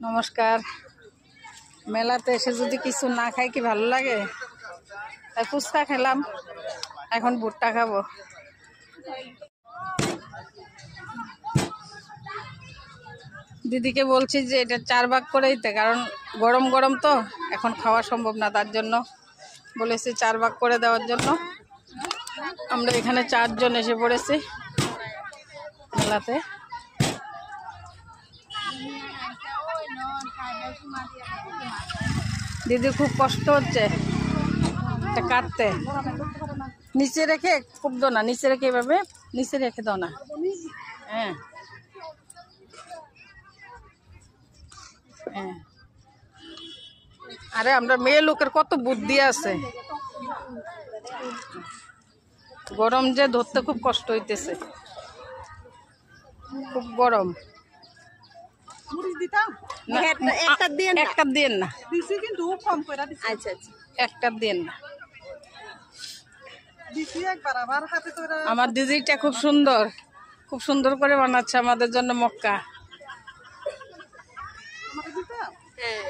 নমস্কার। মেলাতে এসে যদি কিছু না খাই কি ভালো লাগে? তাই ফুচকা খেলাম, এখন ভুট্টা খাবো। দিদিকে বলছি যে এটা 4 ভাগ করে দিতে, কারণ গরম গরম তো এখন খাওয়া সম্ভব না, তার জন্য বলেছি 4 ভাগ করে দেওয়ার জন্য। আমরা এখানে 4 জন এসে পড়েছি মেলাতে। দিদি খুব কষ্ট হচ্ছে এটা কাটতে। নিচে রেখে খুব দাও না, নিচে রেখে এভাবে নিচে রেখে দাও না। হ্যাঁ হ্যাঁ, আরে আমরা মেয়ে লোকের কত বুদ্ধি আছে। গরম যে ধরতে খুব কষ্ট হইতেছে, খুব গরম। একটা দিন না, একটা দিন না। আমার দিদিটা খুব সুন্দর, খুব সুন্দর করে বানাচ্ছে আমাদের জন্য মক্কা।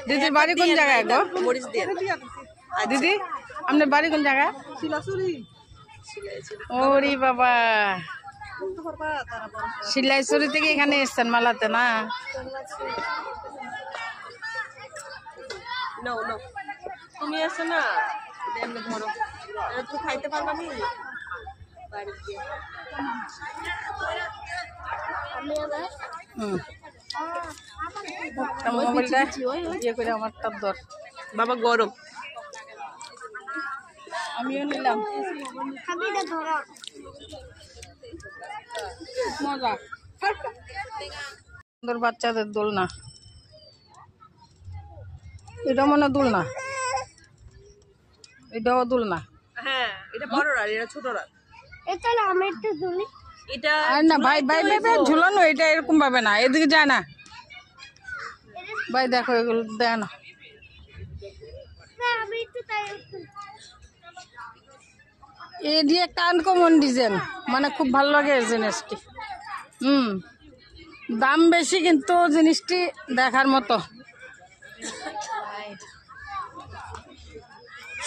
দিদির বাড়ি কোন জায়গায় গো? দিদি আপনার বাড়ি কোন জায়গায়? ওরে বাবা, শিলাইছড়ি থেকে এখানে এসছেন মেলাতে না? তুমি এসো না, এমনি ধরো, তুমি খাইতে পারবা নি মোবাইলটা ইয়ে করে আমার তার দর বাবা গরম। আমিও নিলাম, মজা। সুন্দর বাচ্চাদের দোলনা, এটা মনে দোলনা, এটাও দোলনা। হ্যাঁ, এটা বড়রা, এটা ছোটরা। এটা না আমি একটু দুলি। এটা আর না ভাই ভাই ভাই ঝুলানো, এটা এরকম ভাবে না, এদিকে যায় না ভাই। দেখো এগুলো দেয় না। আমি একটু তাই এই দিয়ে একটা আনকমন ডিজাইন, মানে খুব ভালো লাগে এই জিনিসটি। দাম বেশি কিন্তু জিনিসটি দেখার মতো।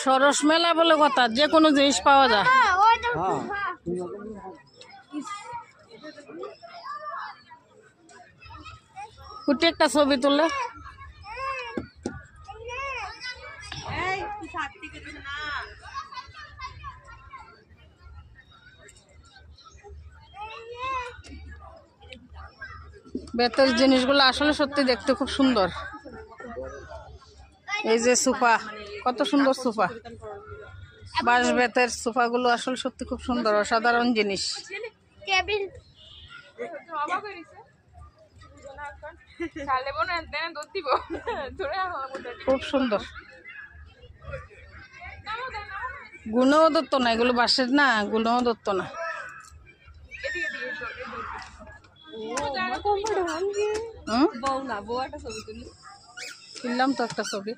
সরস মেলা বলে কথা, যে কোনো জিনিস পাওয়া যায়। কুটি একটা ছবি তুলে বেতের জিনিসগুলো আসলে সত্যি দেখতে খুব সুন্দর। এই যে সোফা, কত সুন্দর সোফা, বাঁশ বেতের সোফাগুলো আসলে সত্যি খুব সুন্দর, অসাধারণ জিনিস। টেবিল খুব সুন্দর, গুণও ধরতো না, এগুলো বাঁশের না, গুণও ধরতো না। কিনলাম তো একটা ছবি।